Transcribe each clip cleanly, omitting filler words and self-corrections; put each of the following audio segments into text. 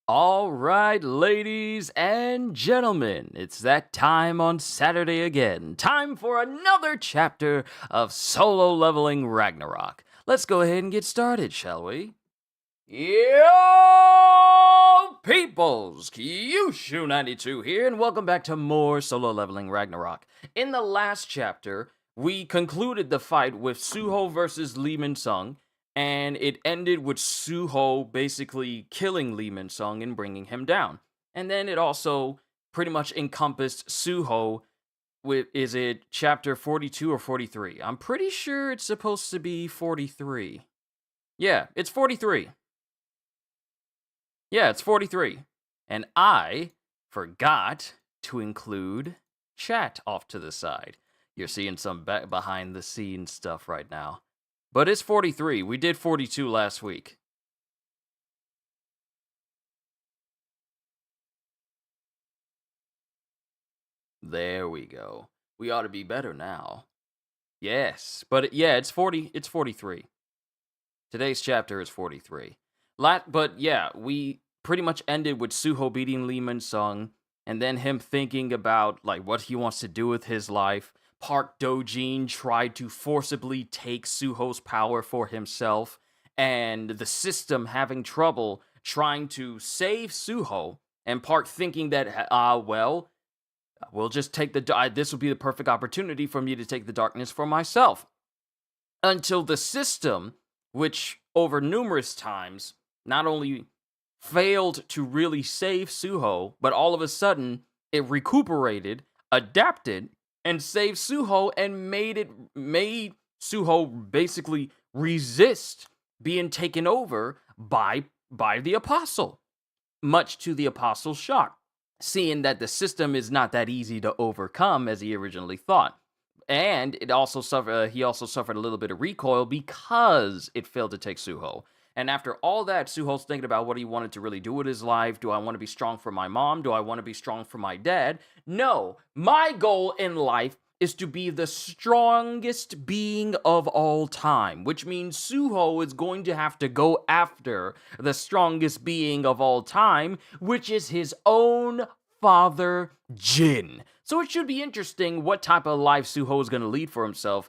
All right, ladies and gentlemen, it's that time on Saturday again. Time for another chapter of Solo Leveling Ragnarok. Let's go ahead and get started, shall we? Yo, peoples! Qushu92 here, and welcome back to more Solo Leveling Ragnarok. In the last chapter, we concluded the fight with Suho versus Lee Min-sung, and it ended with Suho basically killing Lee Min-sung and bringing him down. And then it also pretty much encompassed Suho with, is it chapter 42 or 43? I'm pretty sure it's supposed to be 43. Yeah, it's 43. Yeah, it's 43. And I forgot to include chat off to the side. You're seeing some behind the scenes stuff right now. But it's 43. We did 42 last week. There we go. We ought to be better now. Yes, but yeah, it's 43. Today's chapter is 43. But yeah, we pretty much ended with Suho beating Lee Min-sung, and then him thinking about like what he wants to do with his life. Park Do-jin tried to forcibly take Suho's power for himself, and the system having trouble trying to save Suho, and Park thinking that, well, we'll just take this will be the perfect opportunity for me to take the darkness for myself. Until the system, which over numerous times not only failed to really save Suho, but all of a sudden it recuperated, adapted, and saved Suho and made Suho basically resist being taken over by the apostle, much to the apostle's shock, seeing that the system is not that easy to overcome as he originally thought. And he also suffered a little bit of recoil because it failed to take Suho. And after all that, Suho's thinking about what he wanted to really do with his life. Do I want to be strong for my mom? Do I want to be strong for my dad? No, my goal in life is to be the strongest being of all time, which means Suho is going to have to go after the strongest being of all time, which is his own father, Jin. So it should be interesting what type of life Suho is going to lead for himself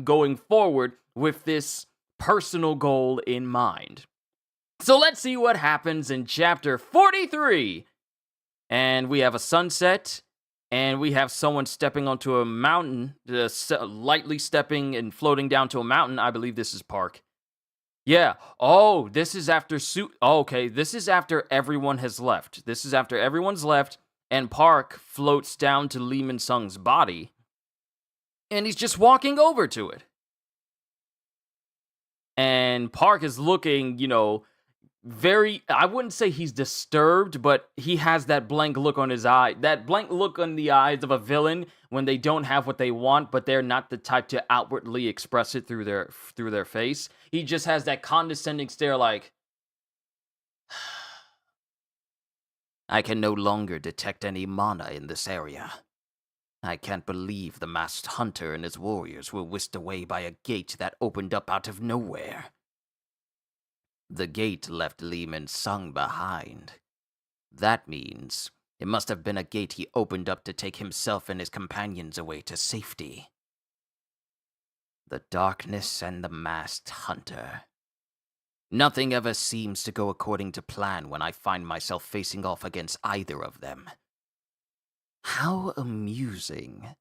going forward with this personal goal in mind. So let's see what happens in chapter 43. And we have a sunset, and we have someone stepping onto a mountain, lightly stepping and floating down to a mountain. I believe this is Park. Yeah. Oh, this is after okay, this is after everyone has left. This is after everyone's left, and Park floats down to Lee Min-sung's body, and he's just walking over to it. And Park is looking, very, I wouldn't say he's disturbed, but he has that blank look on his eye, that blank look on the eyes of a villain when they don't have what they want, but they're not the type to outwardly express it through their face. He just has that condescending stare like, I can no longer detect any mana in this area. I can't believe the masked hunter and his warriors were whisked away by a gate that opened up out of nowhere. The gate left Lee Min-sung behind. That means it must have been a gate he opened up to take himself and his companions away to safety. The darkness and the masked hunter. Nothing ever seems to go according to plan when I find myself facing off against either of them. How amusing.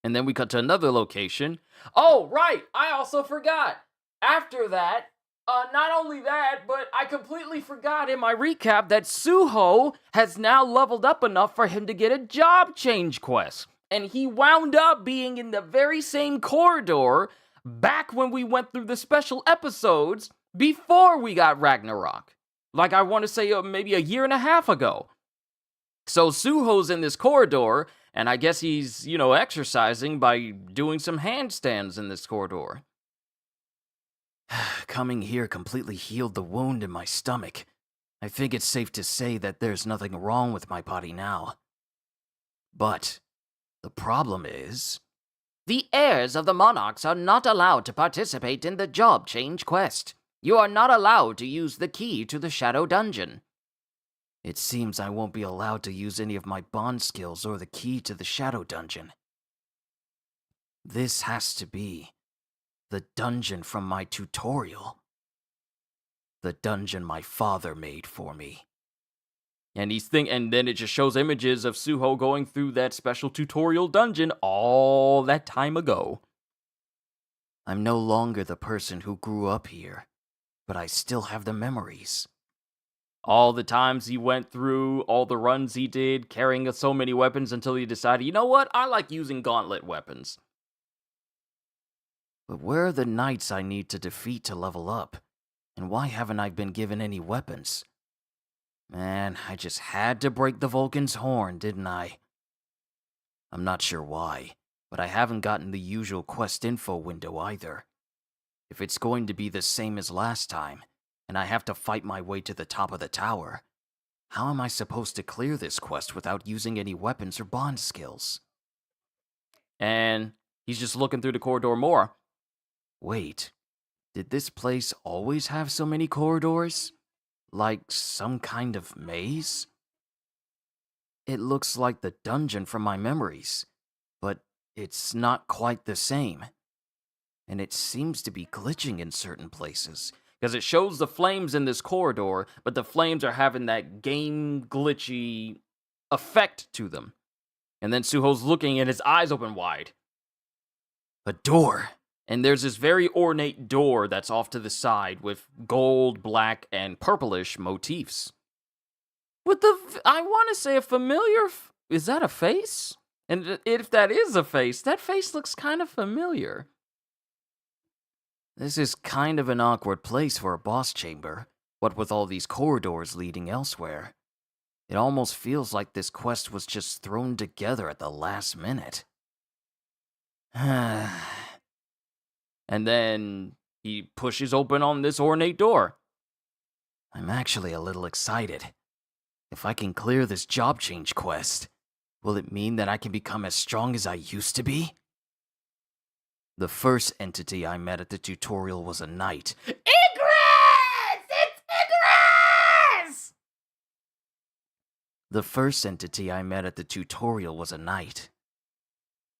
And then we cut to another location. Oh, right! I also forgot! After that, not only that, but I completely forgot in my recap that Suho has now leveled up enough for him to get a job change quest. And he wound up being in the very same corridor back when we went through the special episodes before we got Ragnarok. Like I want to say maybe a year and a half ago. So Suho's in this corridor, and I guess he's, exercising by doing some handstands in this corridor. Coming here completely healed the wound in my stomach. I think it's safe to say that there's nothing wrong with my body now. But the problem is, the heirs of the monarchs are not allowed to participate in the job change quest. You are not allowed to use the key to the Shadow Dungeon. It seems I won't be allowed to use any of my bond skills or the key to the Shadow Dungeon. This has to be the dungeon from my tutorial. The dungeon my father made for me. And and then it just shows images of Suho going through that special tutorial dungeon all that time ago. I'm no longer the person who grew up here, but I still have the memories. All the times he went through, all the runs he did, carrying so many weapons until he decided, you know what, I like using gauntlet weapons. But where are the knights I need to defeat to level up? And why haven't I been given any weapons? Man, I just had to break the Vulcan's horn, didn't I? I'm not sure why, but I haven't gotten the usual quest info window either. If it's going to be the same as last time, and I have to fight my way to the top of the tower, how am I supposed to clear this quest without using any weapons or bond skills? And he's just looking through the corridor more. Wait, did this place always have so many corridors? Like some kind of maze? It looks like the dungeon from my memories, but it's not quite the same. And it seems to be glitching in certain places, because it shows the flames in this corridor, but the flames are having that game glitchy effect to them. And then Suho's looking and his eyes open wide. A door. And there's this very ornate door that's off to the side with gold, black, and purplish motifs. With I want to say a familiar, is that a face? And if that is a face, that face looks kind of familiar. This is kind of an awkward place for a boss chamber, what with all these corridors leading elsewhere. It almost feels like this quest was just thrown together at the last minute. And then he pushes open on this ornate door. I'm actually a little excited. If I can clear this job change quest, will it mean that I can become as strong as I used to be? The first entity I met at the tutorial was a knight. Igris! It's Igris! The first entity I met at the tutorial was a knight.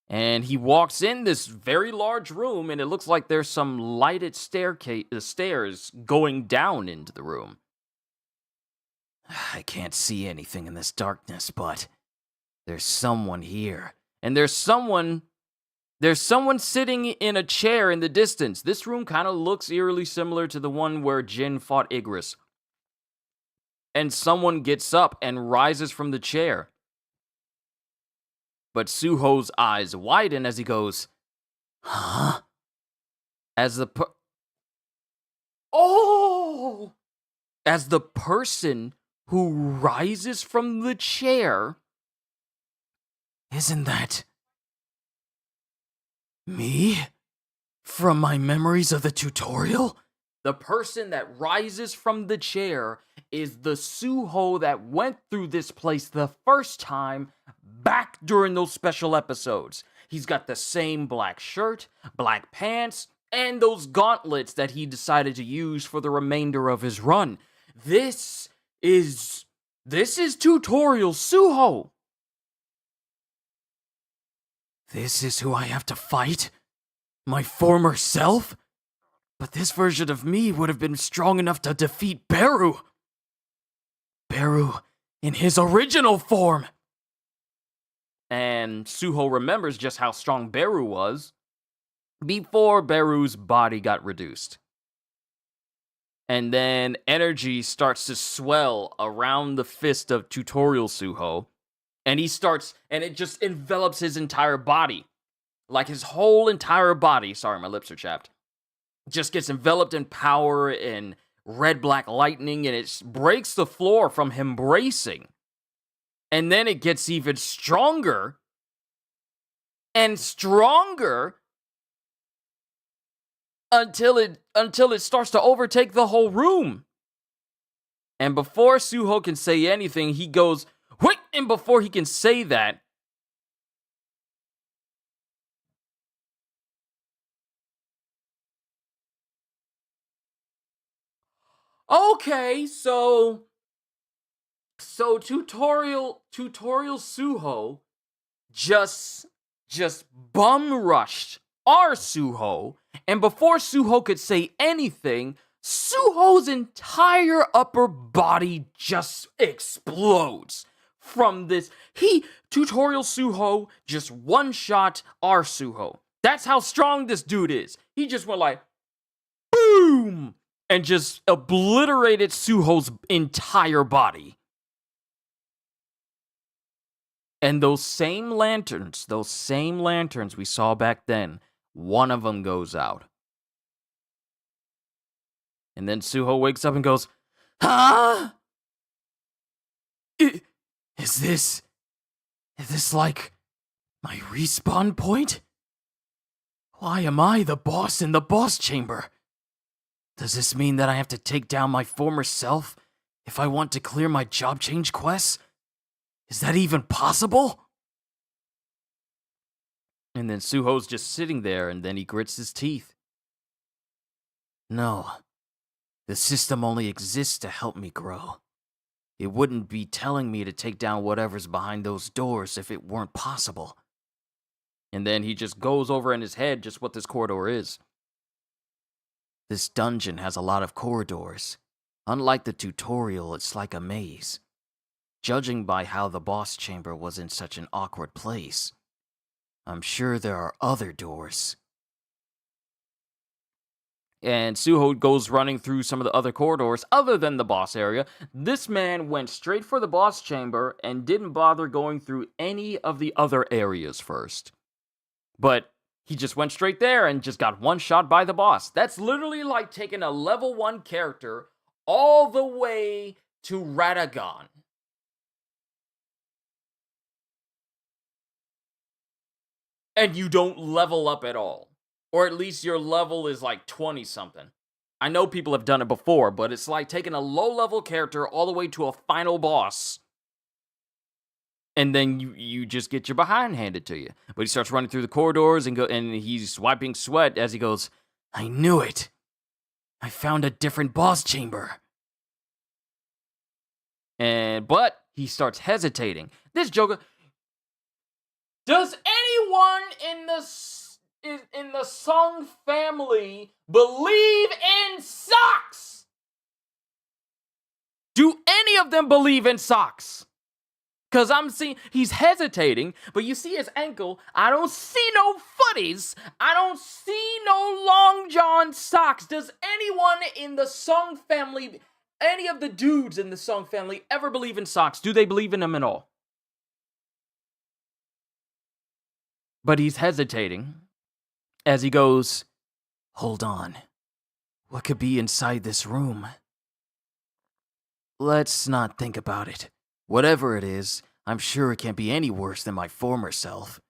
And he walks in this very large room, and it looks like there's some lighted stairs going down into the room. I can't see anything in this darkness, but there's someone here. And there's someone sitting in a chair in the distance. This room kind of looks eerily similar to the one where Jin fought Igris. And someone gets up and rises from the chair. But Suho's eyes widen as he goes, huh? As the person who rises from the chair, isn't that me? From my memories of the tutorial? The person that rises from the chair is the Suho that went through this place the first time back during those special episodes. He's got the same black shirt, black pants, and those gauntlets that he decided to use for the remainder of his run. This is tutorial Suho. This is who I have to fight? My former self? But this version of me would have been strong enough to defeat Beru. Beru in his original form. And Suho remembers just how strong Beru was before Beru's body got reduced. And then energy starts to swell around the fist of tutorial Suho. And it just envelops his entire body. Like his whole entire body, sorry, my lips are chapped, just gets enveloped in power and red-black lightning, and it breaks the floor from him bracing. And then it gets even stronger and stronger until it starts to overtake the whole room. And before Suho can say anything, he goes, "Wait!" And before he can say that, Okay, so tutorial Suho just bum rushed our Suho, and before Suho could say anything, Suho's entire upper body just explodes from this. Tutorial Suho just one shot our Suho. That's how strong this dude is. He just went like boom and just obliterated Suho's entire body. And those same lanterns we saw back then, one of them goes out. And then Suho wakes up and goes, huh? Is this like my respawn point? Why am I the boss in the boss chamber? Does this mean that I have to take down my former self if I want to clear my job change quests? Is that even possible? And then Suho's just sitting there, and then he grits his teeth. No, the system only exists to help me grow. It wouldn't be telling me to take down whatever's behind those doors if it weren't possible. And then he just goes over in his head just what this corridor is. This dungeon has a lot of corridors. Unlike the tutorial, it's like a maze. Judging by how the boss chamber was in such an awkward place, I'm sure there are other doors. And Suho goes running through some of the other corridors other than the boss area. This man went straight for the boss chamber and didn't bother going through any of the other areas first. But he just went straight there and just got one shot by the boss. That's literally like taking a level 1 character all the way to Radagon. And you don't level up at all. Or at least your level is like 20-something. I know people have done it before, but it's like taking a low-level character all the way to a final boss. And then you just get your behind handed to you. But he starts running through the corridors and he's wiping sweat as he goes, I knew it. I found a different boss chamber. But he starts hesitating. This Joker... Does anyone in the Sung family believe in socks? Do any of them believe in socks? Because I'm seeing, he's hesitating, but you see his ankle. I don't see no footies. I don't see no long john socks. Does anyone in the Sung family, any of the dudes in the Sung family ever believe in socks? Do they believe in them at all? But he's hesitating as he goes, hold on. What could be inside this room? Let's not think about it. Whatever it is, I'm sure it can't be any worse than my former self.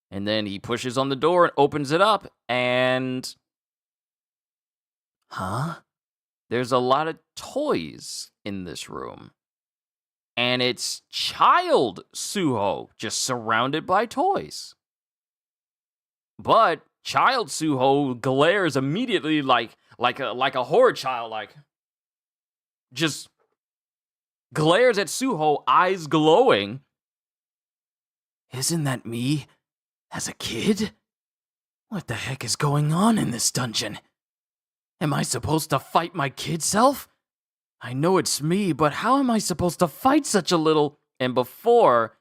And then he pushes on the door and opens it up, and... Huh? There's a lot of toys in this room. And it's child Suho, just surrounded by toys. But child Suho glares immediately like a horror child, just glares at Suho, eyes glowing. Isn't that me as a kid? What the heck is going on in this dungeon? Am I supposed to fight my kid self? I know it's me, but how am I supposed to fight such a little... And before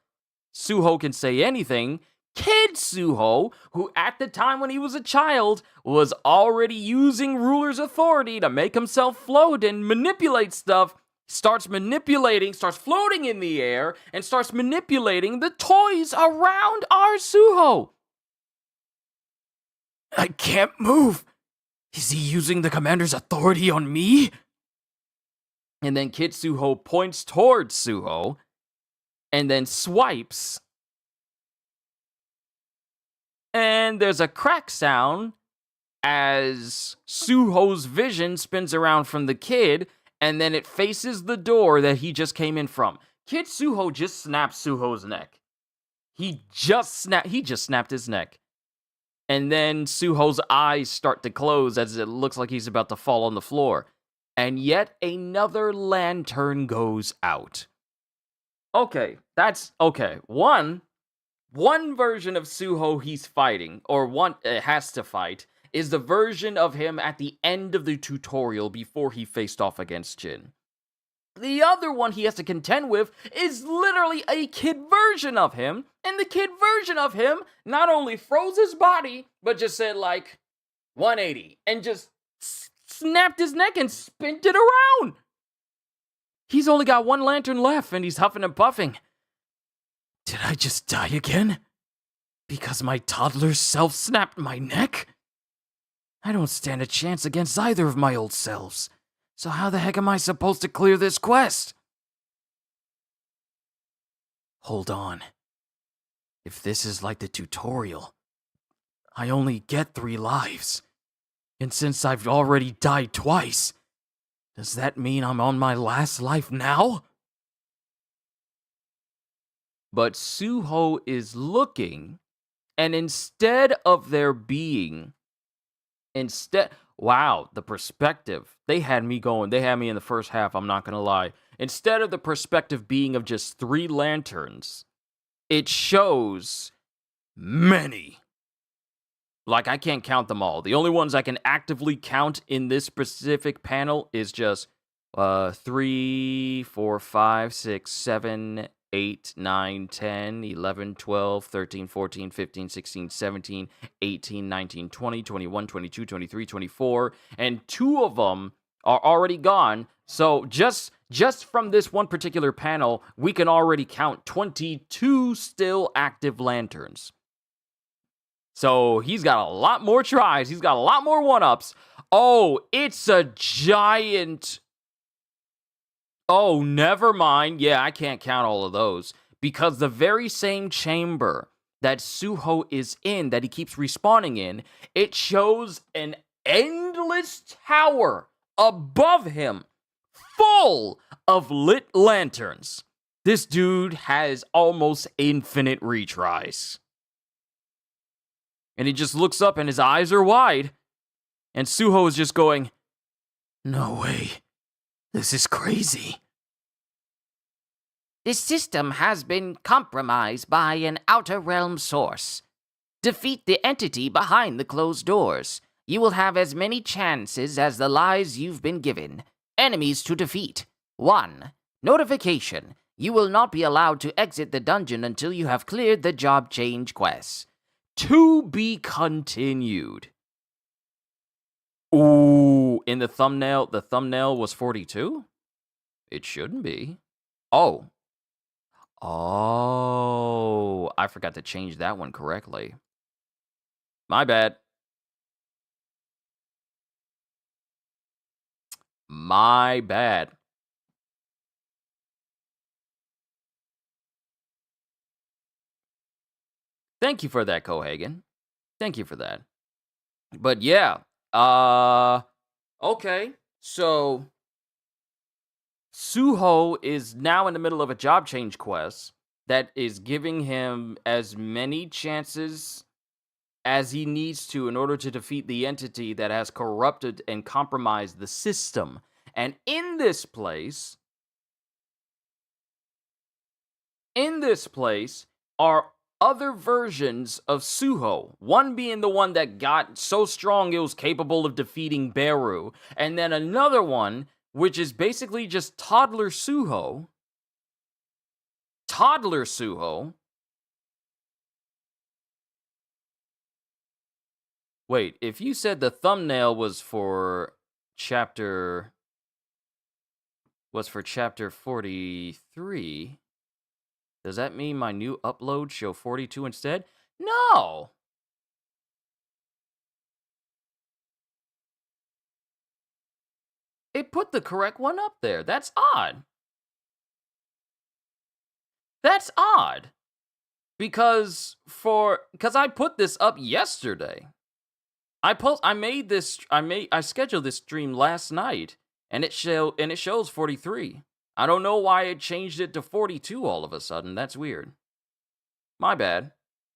Suho can say anything, Kid Suho, who at the time when he was a child, was already using ruler's authority to make himself float and manipulate stuff, starts floating in the air, and starts manipulating the toys around our Suho. I can't move. Is he using the commander's authority on me? And then Kid Suho points towards Suho, and then swipes. And there's a crack sound as Suho's vision spins around from the kid, and then it faces the door that he just came in from. Kid Suho just snapped Suho's neck. He just snapped his neck. And then Suho's eyes start to close as it looks like he's about to fall on the floor. and yet another lantern goes out. Okay, that's okay. One version of Suho he's fighting, or one has to fight, is the version of him at the end of the tutorial before he faced off against Jin. The other one he has to contend with is literally a kid version of him, and the kid version of him not only froze his body, but just said like 180 and just snapped his neck and spint it around. He's only got one lantern left, and he's huffing and puffing. Did I just die again? Because my toddler self snapped my neck? I don't stand a chance against either of my old selves. So how the heck am I supposed to clear this quest? Hold on. If this is like the tutorial, I only get 3 lives. And since I've already died twice, does that mean I'm on my last life now? But Suho is looking, and instead of there being, wow, the perspective. They had me in the first half, I'm not gonna lie. Instead of the perspective being of just 3 lanterns, it shows many. Like, I can't count them all. The only ones I can actively count in this specific panel is just 3, 4, 5, 6, 7, 8, 9, 10, 11, 12, 13, 14, 15, 16, 17, 18, 19, 20, 21, 22, 23, 24, and 2 of them are already gone. So just from this one particular panel, we can already count 22 still active lanterns. So he's got a lot more tries. He's got a lot more one-ups. Oh, it's a giant... Oh, never mind. Yeah, I can't count all of those. Because the very same chamber that Suho is in, that he keeps respawning in, it shows an endless tower above him, full of lit lanterns. This dude has almost infinite retries. And he just looks up and his eyes are wide. And Suho is just going, no way. This is crazy. This system has been compromised by an outer realm source. Defeat the entity behind the closed doors. You will have as many chances as the lives you've been given. Enemies to defeat. 1. Notification. You will not be allowed to exit the dungeon until you have cleared the job change quest. To be continued. Ooh, in the thumbnail was 42? It shouldn't be. Oh, I forgot to change that one correctly. My bad. My bad. Thank you for that, Cohagen. Thank you for that. But yeah, okay. So Suho is now in the middle of a job change quest that is giving him as many chances as he needs to in order to defeat the entity that has corrupted and compromised the system. And in this place are other versions of Suho. One being the one that got so strong it was capable of defeating Beru. And then another one, which is basically just Toddler Suho. Wait, if you said the thumbnail was for chapter 43, does that mean my new upload show 42 instead? No! It put the correct one up there. That's odd. That's odd. Because I put this up yesterday. I scheduled this stream last night, and it shows 43. I don't know why it changed it to 42 all of a sudden. That's weird. My bad.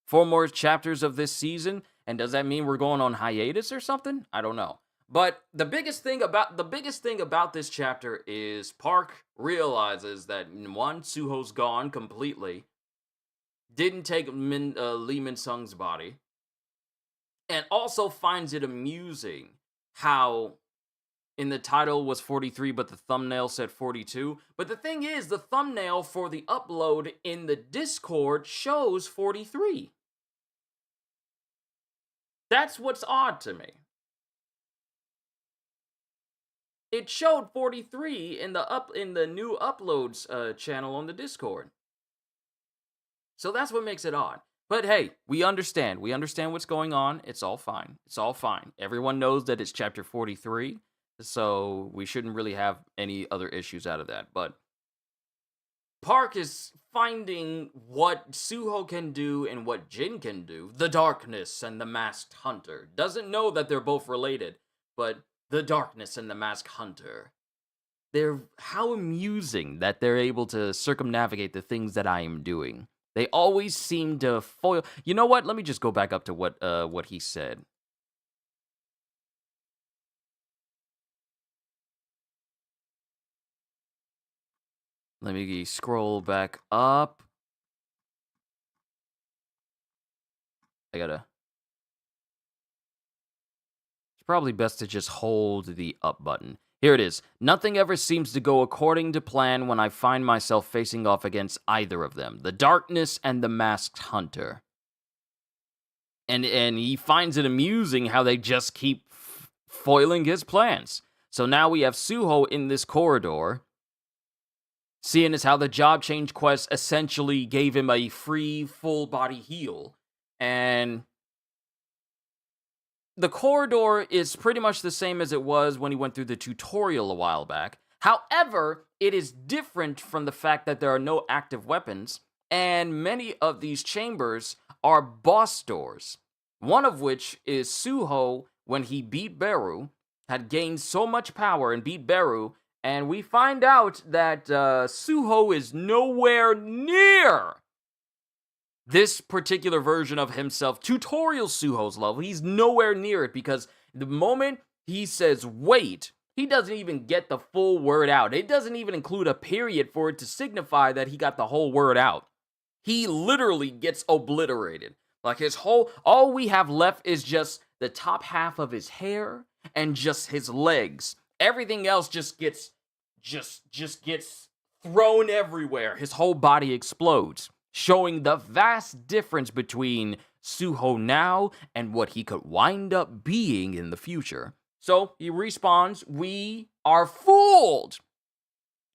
4 more chapters of this season, and does that mean we're going on hiatus or something? I don't know. But the biggest thing about this chapter is Park realizes that one, Suho's gone completely, didn't take Lee Min Sung's body, and also finds it amusing how in the title was 43, but the thumbnail said 42. But the thing is, the thumbnail for the upload in the Discord shows 43. That's what's odd to me. It showed 43 in the new uploads channel on the Discord. So that's what makes it odd. But hey, we understand. We understand what's going on. It's all fine. It's all fine. Everyone knows that it's chapter 43. So we shouldn't really have any other issues out of that. But Park is finding what Suho can do and what Jin can do. The Darkness and the Masked Hunter. Doesn't know that they're both related, but the Darkness and the Masked Hunter. How amusing that they're able to circumnavigate the things that I am doing. They always seem to foil. You know what? Let me just go back up to what he said. Let me scroll back up. It's probably best to just hold the up button. Here it is. Nothing ever seems to go according to plan when I find myself facing off against either of them. The Darkness and the Masked Hunter. And he finds it amusing how they just keep foiling his plans. So now we have Suho in this corridor. Seeing as how the job change quest essentially gave him a free, full-body heal. And the corridor is pretty much the same as it was when he went through the tutorial a while back. However, it is different from the fact that there are no active weapons, and many of these chambers are boss doors. One of which is Suho, when he beat Beru, had gained so much power and beat Beru, and we find out that Suho is nowhere near this particular version of himself, tutorial Suho's level. He's nowhere near it because the moment he says wait, he doesn't even get the full word out. It doesn't even include a period for it to signify that he got the whole word out. He literally gets obliterated. Like all we have left is just the top half of his hair and just his legs. Everything else just gets thrown everywhere. His whole body explodes, showing the vast difference between Suho now and what he could wind up being in the future. So he respawns. We are fooled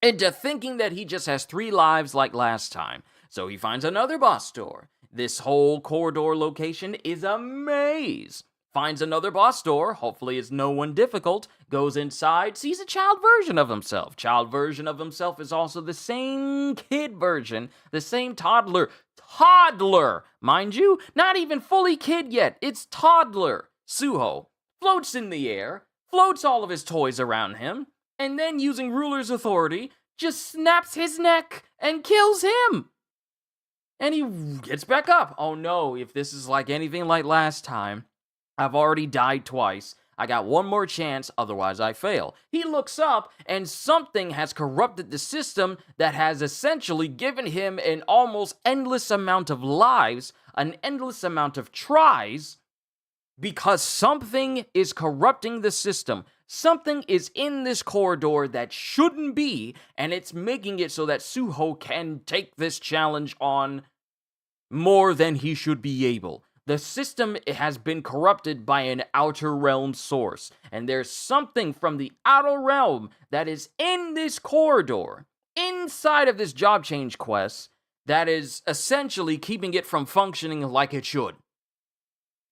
into thinking that he just has 3 lives like last time. So he finds another boss door. This whole corridor location is a maze. Finds another boss door, hopefully it's no one difficult, goes inside, sees a child version of himself. Child version of himself is also the same kid version, the same toddler, mind you, not even fully kid yet, it's toddler. Suho floats in the air, floats all of his toys around him, and then using ruler's authority, just snaps his neck and kills him. And he gets back up. Oh no, if this is like anything like last time, I've already died twice. I got one more chance, otherwise I fail. He looks up, and something has corrupted the system that has essentially given him an almost endless amount of lives, an endless amount of tries, because something is corrupting the system. Something is in this corridor that shouldn't be, and it's making it so that Suho can take this challenge on more than he should be able. The system has been corrupted by an outer realm source, and there's something from the outer realm that is in this corridor, inside of this job change quest, that is essentially keeping it from functioning like it should.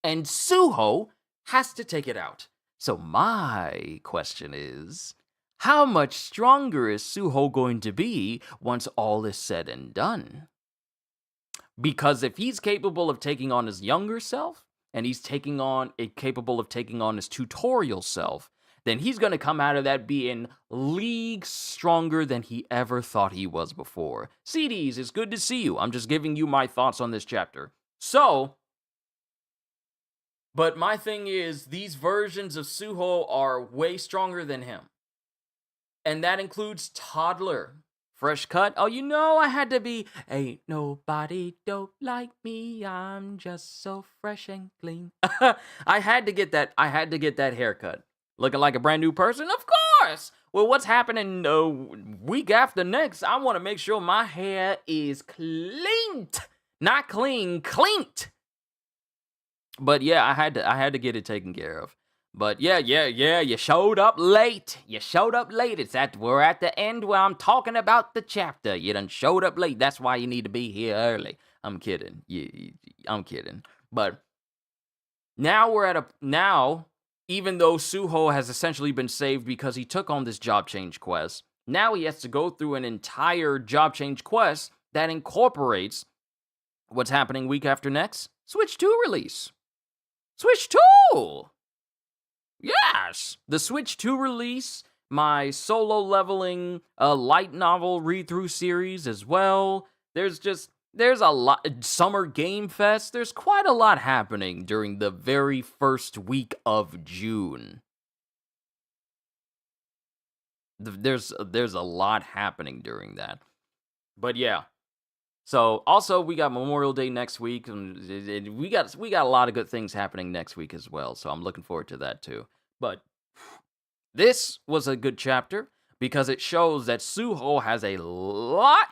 And Suho has to take it out. So my question is, how much stronger is Suho going to be once all is said and done? Because if he's capable of taking on his younger self, and he's capable of taking on his tutorial self, then he's going to come out of that being leagues stronger than he ever thought he was before. CDs, it's good to see you. I'm just giving you my thoughts on this chapter. So, But my thing is, these versions of Suho are way stronger than him. And that includes Toddler. Fresh cut. Oh, I had to be. Ain't nobody dope like me. I'm just so fresh and clean. I had to get that. I had to get that haircut. Looking like a brand new person? Of course. Well, what's happening week after next? I want to make sure my hair is cleaned. Not clean, cleaned. But yeah, I had to get it taken care of. But yeah, you showed up late. We're at the end where I'm talking about the chapter. You done showed up late. That's why you need to be here early. I'm kidding. I'm kidding. But now, even though Suho has essentially been saved because he took on this job change quest, now he has to go through an entire job change quest that incorporates what's happening week after next? Switch 2 release. Switch 2! Yes! The Switch 2 release, my solo leveling light novel read-through series as well. There's a lot. Summer Game Fest. There's quite a lot happening during the very first week of June. There's a lot happening during that. But yeah. So also we got Memorial Day next week, and we got a lot of good things happening next week as well. So I'm looking forward to that too. But this was a good chapter because it shows that Suho has a lot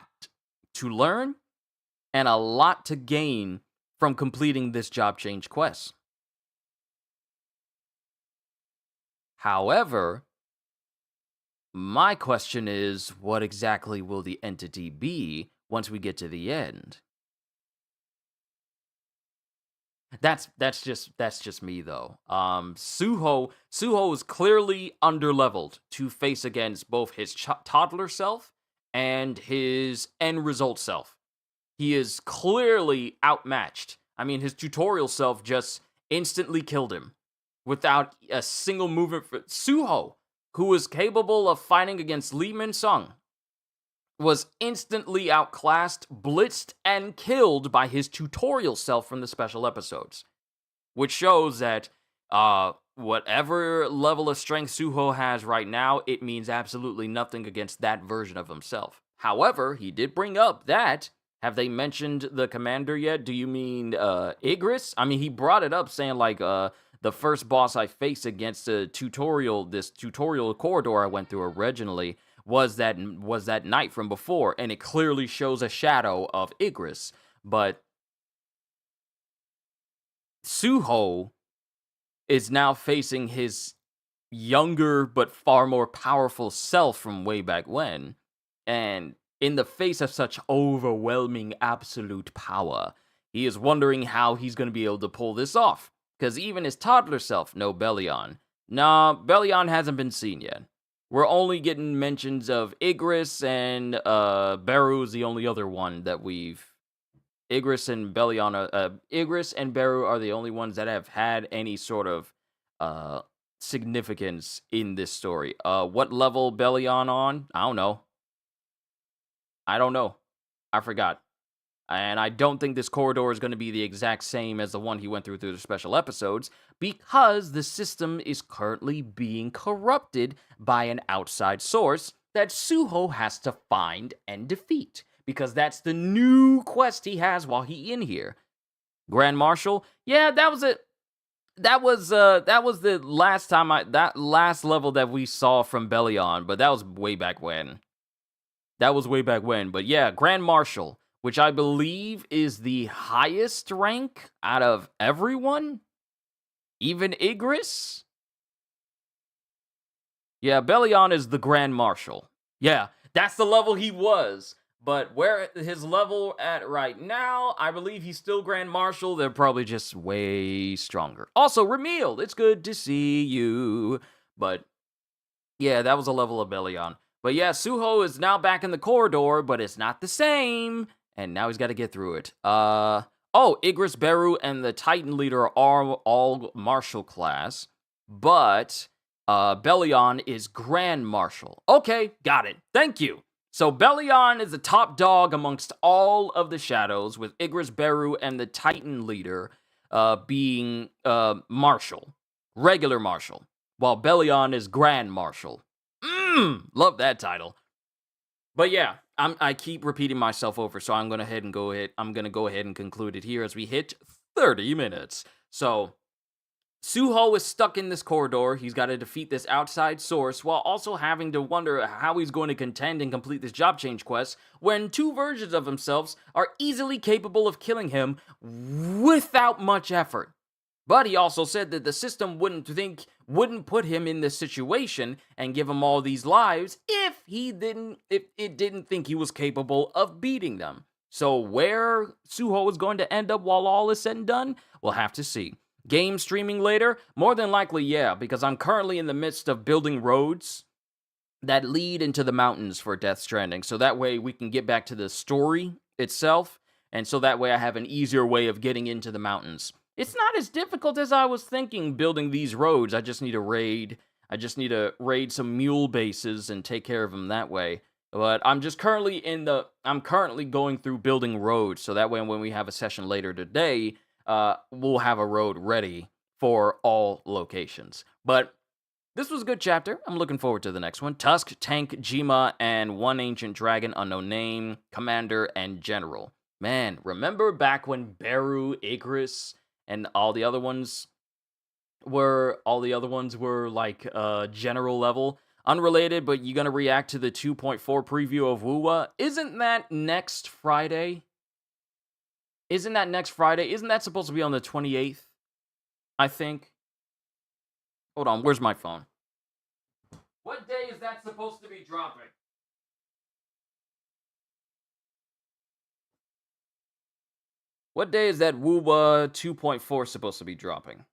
to learn and a lot to gain from completing this job change quest. However, my question is, what exactly will the entity be once we get to the end? That's just me though. Suho is clearly underleveled to face against both his toddler self and his end result self. He is clearly outmatched. I mean, his tutorial self just instantly killed him without a single movement. Suho, who was capable of fighting against Lee Min-sung, was instantly outclassed, blitzed, and killed by his tutorial self from the special episodes. Which shows that whatever level of strength Suho has right now, it means absolutely nothing against that version of himself. However, he did bring up that, have they mentioned the commander yet? Do you mean Igris? I mean, he brought it up saying like the first boss I faced against this tutorial corridor I went through originally was that knight from before, and it clearly shows a shadow of Igris. But Suho is now facing his younger but far more powerful self from way back when, and in the face of such overwhelming absolute power, he is wondering how he's going to be able to pull this off, because even his toddler self, no Bellion. Nah, Bellion hasn't been seen yet. We're only getting mentions of Igris, and Beru is the only other one that we've... Igris and Beru are the only ones that have had any sort of significance in this story. What level Bellion on? I don't know. I forgot. And I don't think this corridor is going to be the exact same as the one he went through the special episodes, because the system is currently being corrupted by an outside source that Suho has to find and defeat, because that's the new quest he has while he in here. Grand Marshal? Yeah, that was it. That was the last time that last level that we saw from Bellion, but that was way back when. But yeah, Grand Marshal, which I believe is the highest rank out of everyone, even Igris. Yeah, Bellion is the Grand Marshal. Yeah, that's the level he was. But where his level at right now, I believe he's still Grand Marshal. They're probably just way stronger. Also, Ramil, it's good to see you. But yeah, that was a level of Bellion. But yeah, Suho is now back in the corridor, but it's not the same. And now he's got to get through it. Igris, Beru, and the Titan leader are all Marshal class. But Bellion is Grand Marshal. Okay, got it. Thank you. So Bellion is the top dog amongst all of the shadows, with Igris, Beru, and the Titan leader being Marshal, regular Marshal, while Belion is Grand Marshal. Love that title. But yeah, I keep repeating myself over, so I'm gonna go ahead and conclude it here as we hit 30 minutes. So Suho is stuck in this corridor. He's got to defeat this outside source while also having to wonder how he's going to contend and complete this job change quest when two versions of himself are easily capable of killing him without much effort. But he also said that the system wouldn't put him in this situation and give him all these lives if it didn't think he was capable of beating them. So where Suho is going to end up while all is said and done, we'll have to see. Game streaming later? More than likely, yeah, because I'm currently in the midst of building roads that lead into the mountains for Death Stranding, so that way we can get back to the story itself, and so that way I have an easier way of getting into the mountains. It's not as difficult as I was thinking building these roads. I just need to raid some mule bases and take care of them that way. But I'm currently going through building roads, so that way when we have a session later today, we'll have a road ready for all locations. But this was a good chapter. I'm looking forward to the next one. Tusk, Tank, Jima, and one ancient dragon, unknown name, commander, and general. Man, remember back when Beru, Icarus, and all the other ones were like general level? Unrelated, but you're gonna react to the 2.4 preview of Wuwa. Isn't that next Friday? Isn't that supposed to be on the 28th? I think. Hold on, where's my phone? What day is that supposed to be dropping? What day is that Wuba 2.4 supposed to be dropping?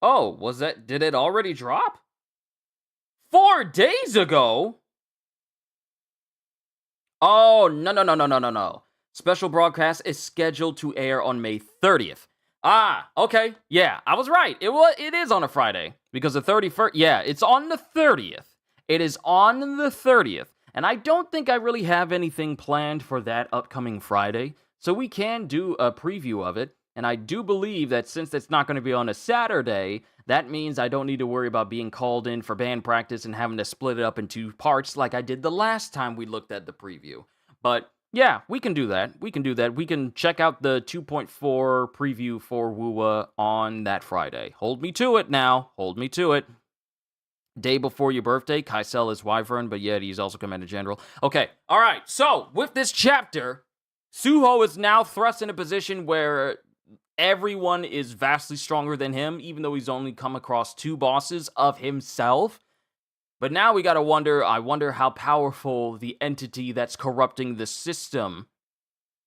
Oh, did it already drop? 4 days ago? Oh, no. Special broadcast is scheduled to air on May 30th. Ah, okay. Yeah, I was right. It is on a Friday because the 31st, yeah, it's on the 30th. It is on the 30th. And I don't think I really have anything planned for that upcoming Friday, so we can do a preview of it. And I do believe that since it's not going to be on a Saturday, that means I don't need to worry about being called in for band practice and having to split it up in 2 parts like I did the last time we looked at the preview. But yeah, we can do that. We can check out the 2.4 preview for Wuwa on that Friday. Hold me to it now. Hold me to it. Day before your birthday, Kaisel is Wyvern, but yet he's also Commander General. Okay, all right. So with this chapter, Suho is now thrust in a position where everyone is vastly stronger than him, even though he's only come across 2 bosses of himself. But now we gotta I wonder how powerful the entity that's corrupting the system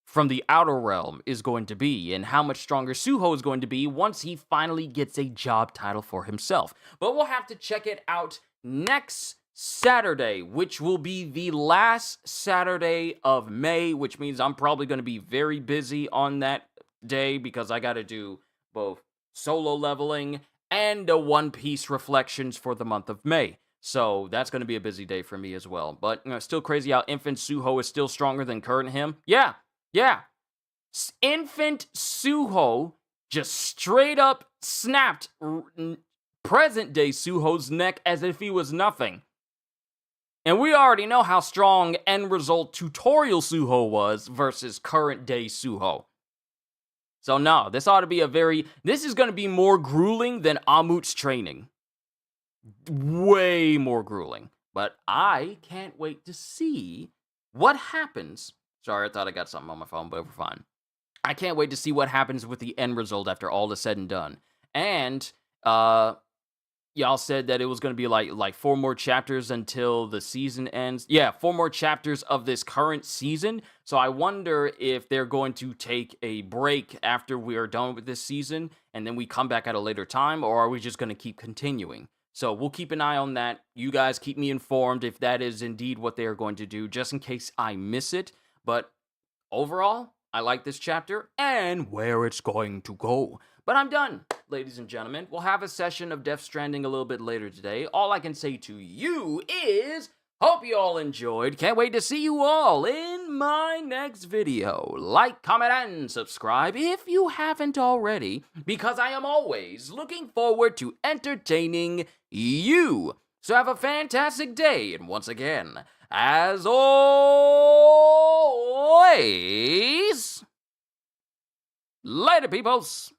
from the outer realm is going to be, and how much stronger Suho is going to be once he finally gets a job title for himself. But we'll have to check it out next Saturday, which will be the last Saturday of May, which means I'm probably going to be very busy on that day because I got to do both solo leveling and a One Piece reflections for the month of May. So that's going to be a busy day for me as well. But still crazy how Infant Suho is still stronger than current him. Yeah. Infant Suho just straight up snapped present day Suho's neck as if he was nothing. And we already know how strong end result tutorial Suho was versus current day Suho. So no, this is going to be more grueling than Amut's training. Way more grueling. But I can't wait to see what happens. Sorry, I thought I got something on my phone, but we're fine. I can't wait to see what happens with the end result after all is said and done. And, y'all said that it was going to be like 4 more chapters until the season ends. Yeah, 4 more chapters of this current season. So I wonder if they're going to take a break after we are done with this season and then we come back at a later time, or are we just going to keep continuing? So we'll keep an eye on that. You guys keep me informed if that is indeed what they are going to do, just in case I miss it. But overall, I like this chapter and where it's going to go. But I'm done, ladies and gentlemen. We'll have a session of Death Stranding a little bit later today. All I can say to you is, hope you all enjoyed. Can't wait to see you all in my next video. Like, comment, and subscribe if you haven't already, because I am always looking forward to entertaining you. So have a fantastic day, and once again, as always, later, peoples.